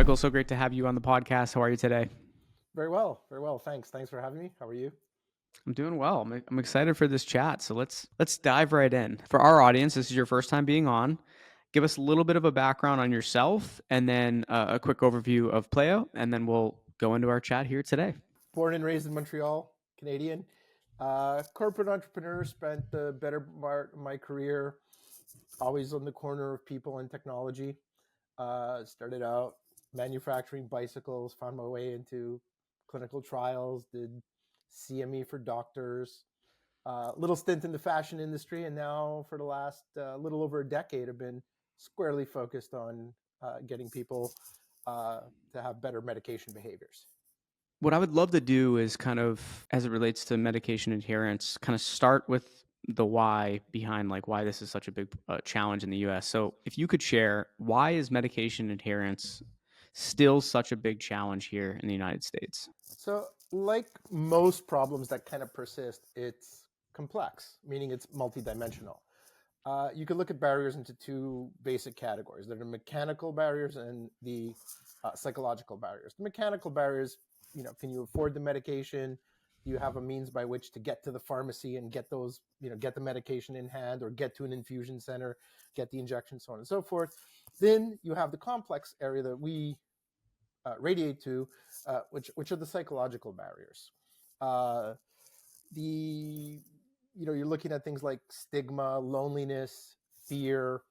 Michael, so great to have you on the podcast. How are you today? Very well, very well. Thanks for having me. How are you? I'm doing well. I'm excited for this chat. So let's dive right in. For our audience, this is your first time being on. Give us a little bit of a background on yourself, and then a quick overview of Pleo, and then we'll go into our chat here today. Born and raised in Montreal, Canadian. Corporate entrepreneur, spent the better part of my career always on the corner of people and technology. Started out manufacturing bicycles, found my way into clinical trials, did CME for doctors, little stint in the fashion industry, and now for the last little over a decade, I've been squarely focused on getting people to have better medication behaviors. What I would love to do is kind of, as it relates to medication adherence, kind of start with the why behind like why this is such a big challenge in the US. So, if you could share, why is medication adherence still such a big challenge here in the United States? So, like most problems that kind of persist, it's complex, meaning it's multidimensional. You can look at barriers into two basic categories. There are mechanical barriers and the psychological barriers. The mechanical barriers, can you afford the medication? Do you have a means by which to get to the pharmacy and get those, get the medication in hand, or get to an infusion center, get the injection, so on and so forth. Then you have the complex area that we radiate to, which are the psychological barriers. Uh, the you're looking at things like stigma, loneliness, fear,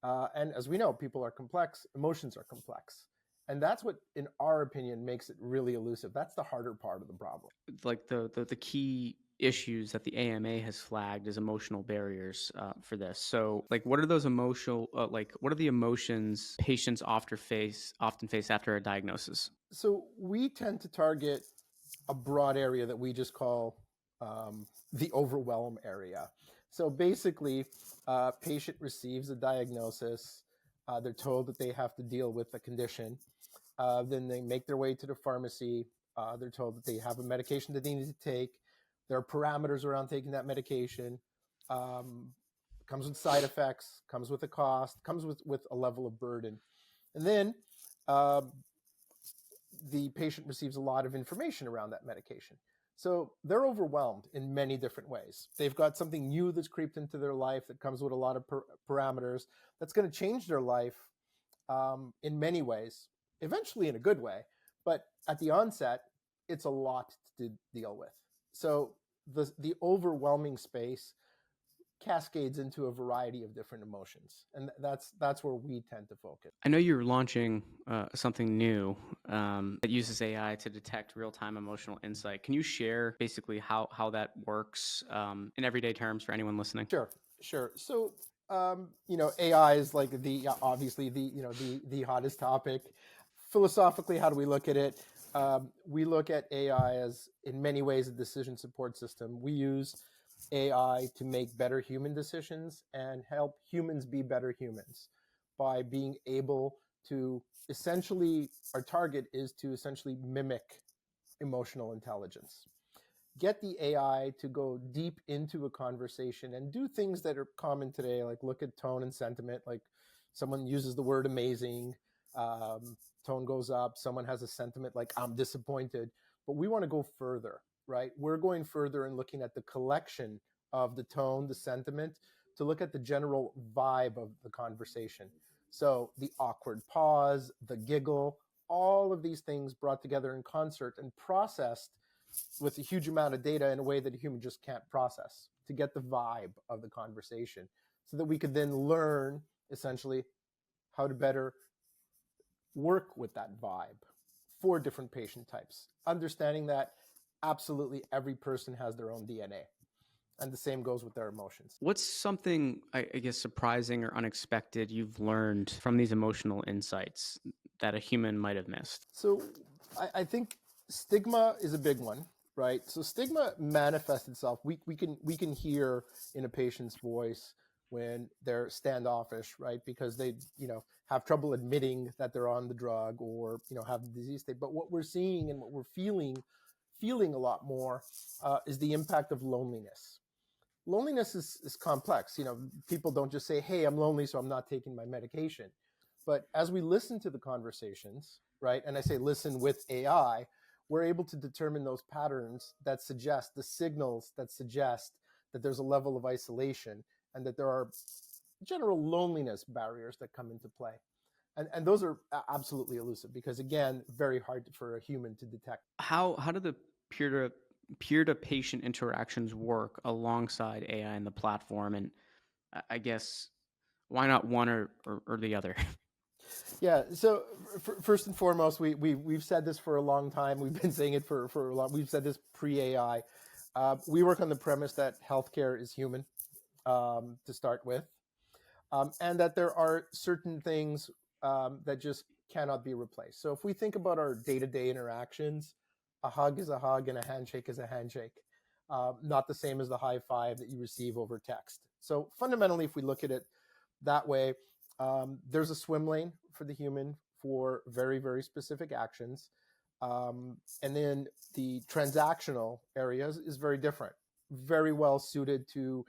and as we know, people are complex, emotions are complex, and that's what, in our opinion, makes it really elusive. That's the harder part of the problem. Like the key issues that the AMA has flagged as emotional barriers for this. So, like, what are those emotional, what are the emotions patients often face after a diagnosis? So we tend to target a broad area that we just call the overwhelm area. So basically, patient receives a diagnosis. They're told that they have to deal with a condition. Then they make their way to the pharmacy. They're told that they have a medication that they need to take. There are parameters around taking that medication. Um, Comes with side effects, comes with a cost, comes with a level of burden. And then uh, the patient receives a lot of information around that medication. So they're overwhelmed in many different ways. They've got something new that's creeped into their life that comes with a lot of parameters that's going to change their life in many ways, eventually in a good way. But at the onset, it's a lot to deal with. So the overwhelming space cascades into a variety of different emotions, and that's where we tend to focus. I know you're launching something new that uses AI to detect real-time emotional insight. Can you share basically how that works in everyday terms for anyone listening? Sure. So, AI is like obviously the hottest topic. Philosophically, how do we look at it? We look at AI as, in many ways, a decision support system. We use AI to make better human decisions and help humans be better humans by being able to essentially, our target is to essentially mimic emotional intelligence, get the AI to go deep into a conversation and do things that are common today, like look at tone and sentiment. Like someone uses the word amazing, tone goes up, someone has a sentiment like I'm disappointed. But we want to go further, right? We're going further and looking at the collection of the tone, the sentiment, to look at the general vibe of the conversation. So the awkward pause, the giggle, all of these things brought together in concert and processed with a huge amount of data in a way that a human just can't process, to get the vibe of the conversation, so that we could then learn essentially how to better work with that vibe for different patient types, understanding that absolutely every person has their own DNA, and the same goes with their emotions. What's something, I guess, surprising or unexpected you've learned from these emotional insights that a human might have missed? So I think stigma is a big one, right? So stigma manifests itself. We can hear in a patient's voice when they're standoffish, right? Because they have trouble admitting that they're on the drug, or have the disease state. But what we're seeing and what we're feeling a lot more is the impact of loneliness. Loneliness is complex. People don't just say, "Hey, I'm lonely, so I'm not taking my medication." But as we listen to the conversations, right? And I say listen with AI, we're able to determine those patterns that suggest the signals that suggest that there's a level of isolation and that there are general loneliness barriers that come into play. And those are absolutely elusive because, again, very hard for a human to detect. How do the peer to peer to patient interactions work alongside AI in the platform? And I guess why not one or the other? Yeah. So first and foremost, we've said this for a long time. We've been saying it for a long. We've said this pre AI. We work on the premise that healthcare is human to start with, and that there are certain things that just cannot be replaced. So if we think about our day to day interactions, a hug is a hug and a handshake is a handshake. Not the same as the high five that you receive over text. So fundamentally, if we look at it that way, there's a swim lane for the human for very, very specific actions. And then the transactional areas is very different, very well suited to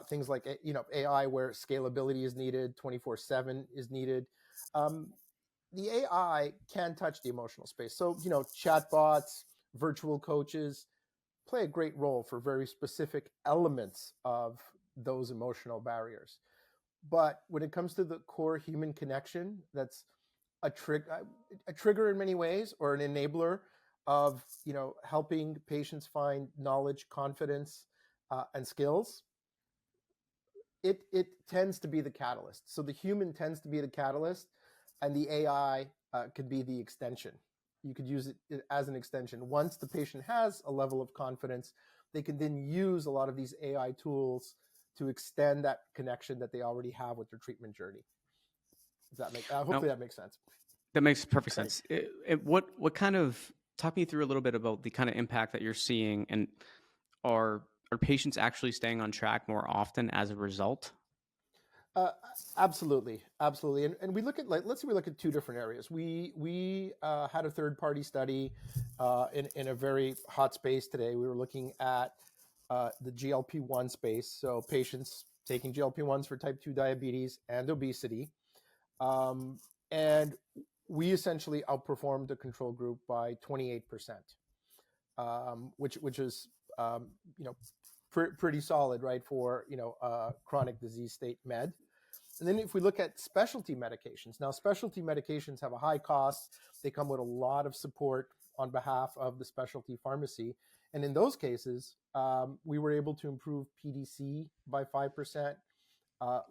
things like AI, where scalability is needed, 24/7 is needed. Um, the AI can touch the emotional space. So chatbots, virtual coaches play a great role for very specific elements of those emotional barriers. But when it comes to the core human connection, that's a trigger in many ways, or an enabler of helping patients find knowledge, confidence, and skills. It tends to be the catalyst. So the human tends to be the catalyst, and the AI could be the extension. You could use it as an extension. Once the patient has a level of confidence, they can then use a lot of these AI tools to extend that connection that they already have with their treatment journey. Does that make? Now Hopefully that makes sense. that makes perfect Great. sense. What kind of talk me through a little bit about the kind of impact that you're seeing, and are are patients actually staying on track more often as a result? Uh, absolutely, absolutely, and we look at, like, let's say we look at two different areas. We had a third party study in a very hot space today. We were looking at the GLP-1 space, so patients taking GLP-1s for type 2 diabetes and obesity, um, and we essentially outperformed the control group by 28%, which is um, you know pretty solid, right, for chronic disease state med. And then if we look at specialty medications, now specialty medications have a high cost. They come with a lot of support on behalf of the specialty pharmacy. And in those cases, we were able to improve PDC by 5%,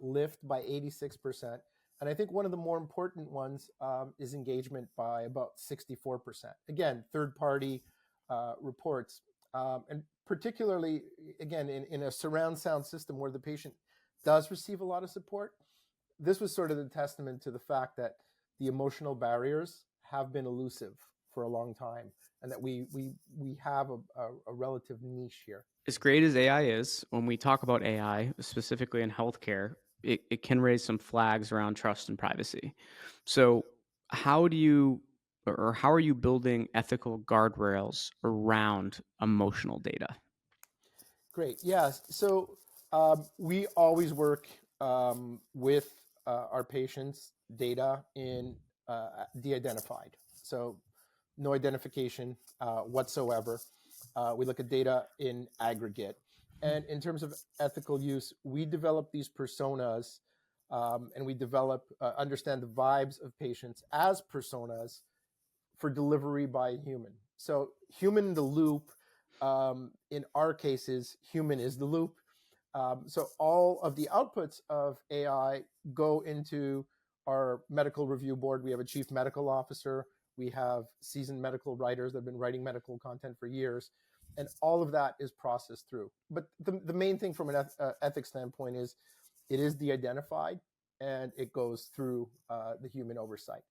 lift by 86%. And I think one of the more important ones is engagement by about 64%. Again, third party reports. And particularly, again, in a surround sound system where the patient does receive a lot of support, this was sort of the testament to the fact that the emotional barriers have been elusive for a long time, and that we have a relative niche here. As great as AI is, when we talk about AI, specifically in healthcare, it can raise some flags around trust and privacy. So, how do you or how are you building ethical guardrails around emotional data? Great. Yes. So we always work with our patients' data in de-identified. So no identification whatsoever. We look at data in aggregate. And in terms of ethical use, we develop these personas, and we develop understand the vibes of patients as personas for delivery by a human. So human in the loop. In our cases, human is the loop. So all of the outputs of AI go into our medical review board. We have a chief medical officer. We have seasoned medical writers that have been writing medical content for years. And all of that is processed through. But the main thing from an ethics standpoint is it is de-identified, and it goes through the human oversight.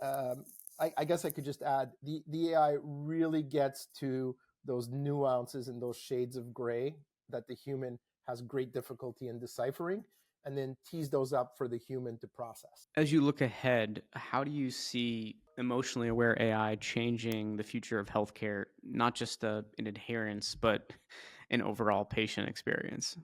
um, I guess I could just add the AI really gets to those nuances and those shades of gray that the human has great difficulty in deciphering, and then tease those up for the human to process. As you look ahead, how do you see emotionally aware AI changing the future of healthcare, not just in adherence, but an overall patient experience?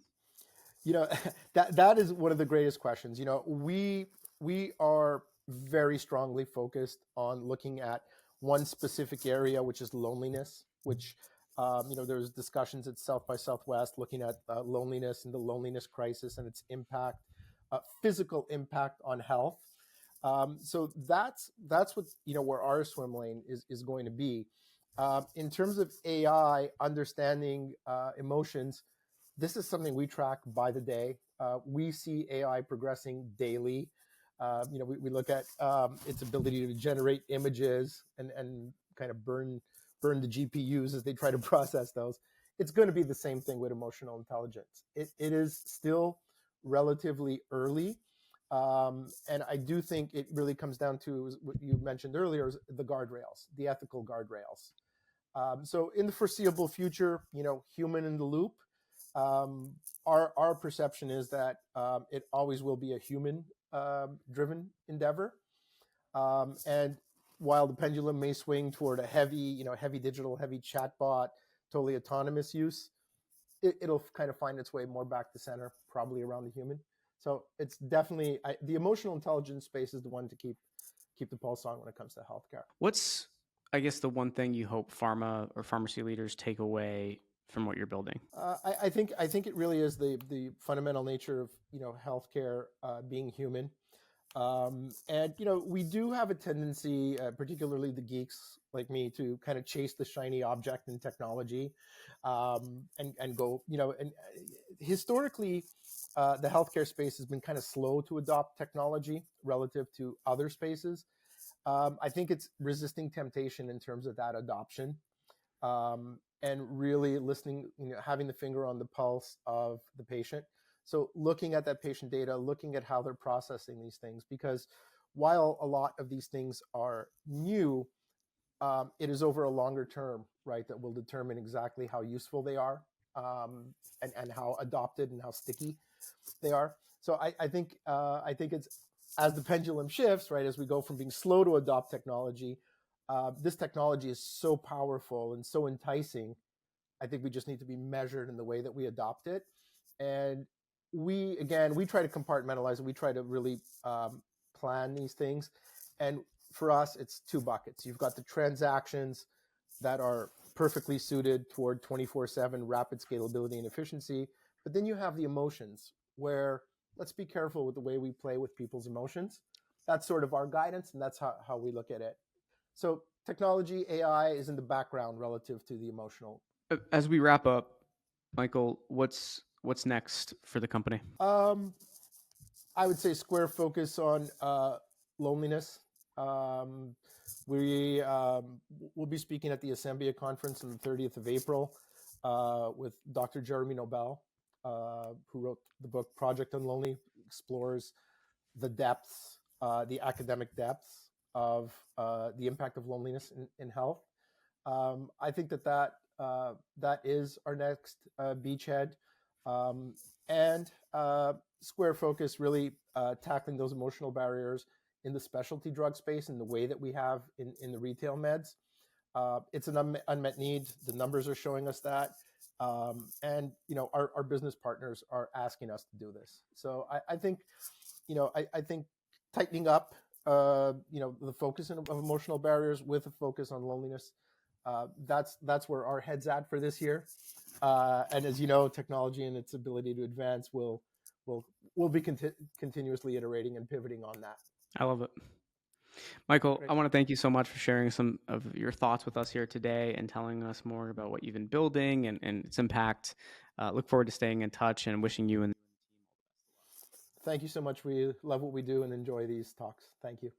you know that is one of the greatest questions. We are very strongly focused on looking at one specific area, which is loneliness. Which there's discussions at South by Southwest looking at loneliness and the loneliness crisis and its impact, physical impact on health. So that's what where our swim lane is going to be. In terms of AI understanding emotions, this is something we track by the day. We see AI progressing daily. We look at its ability to generate images and kind of burn the GPUs as they try to process those. It's going to be the same thing with emotional intelligence. It is still relatively early. And I do think it really comes down to what you mentioned earlier, is the guardrails, the ethical guardrails. So in the foreseeable future, human in the loop. Um, our perception is that it always will be a human driven endeavor. And while the pendulum may swing toward a heavy digital, heavy chatbot, totally autonomous use, it'll kind of find its way more back to center, probably around the human. So it's definitely the emotional intelligence space is the one to keep the pulse on when it comes to healthcare. What's, I guess, the one thing you hope pharma or pharmacy leaders take away from what you're building? I think it really is the fundamental nature of healthcare being human. And we do have a tendency, particularly the geeks like me, to kind of chase the shiny object in technology, and go, and historically, the healthcare space has been kind of slow to adopt technology relative to other spaces. I think it's resisting temptation in terms of that adoption, and really listening, having the finger on the pulse of the patient. So looking at that patient data, looking at how they're processing these things, because while a lot of these things are new, it is over a longer term, right, that will determine exactly how useful they are, and how adopted and how sticky they are. So I think it's, as the pendulum shifts, right, as we go from being slow to adopt technology, this technology is so powerful and so enticing. I think we just need to be measured in the way that we adopt it. And we try to compartmentalize it. We try to really plan these things. And for us, it's two buckets. You've got the transactions that are perfectly suited toward 24/7 rapid scalability and efficiency. But then you have the emotions where, let's be careful with the way we play with people's emotions. That's sort of our guidance, and that's how we look at it. So technology, AI is in the background relative to the emotional. As we wrap up, Michael, what's next for the company? Um, I would say square focus on loneliness. Um, we will be speaking at the Assembia conference on the 30th of April with Dr. Jeremy Nobel, who wrote the book Project Unlonely, explores the depths, the academic depths of the impact of loneliness in health. I think that is our next beachhead, and square focus really tackling those emotional barriers in the specialty drug space in the way that we have in the retail meds. It's an unmet need. The numbers are showing us that. And our business partners are asking us to do this. So I think I think tightening up the focus of emotional barriers with a focus on loneliness, that's where our head's at for this year. And as you know, technology and its ability to advance will will be continuously iterating and pivoting on that. I love it. Michael, I Great. want to thank you so much for sharing some of your thoughts with us here today and telling us more about what you've been building and its impact. Look forward to staying in touch and wishing you and Thank you so much. We love what we do and enjoy these talks. Thank you.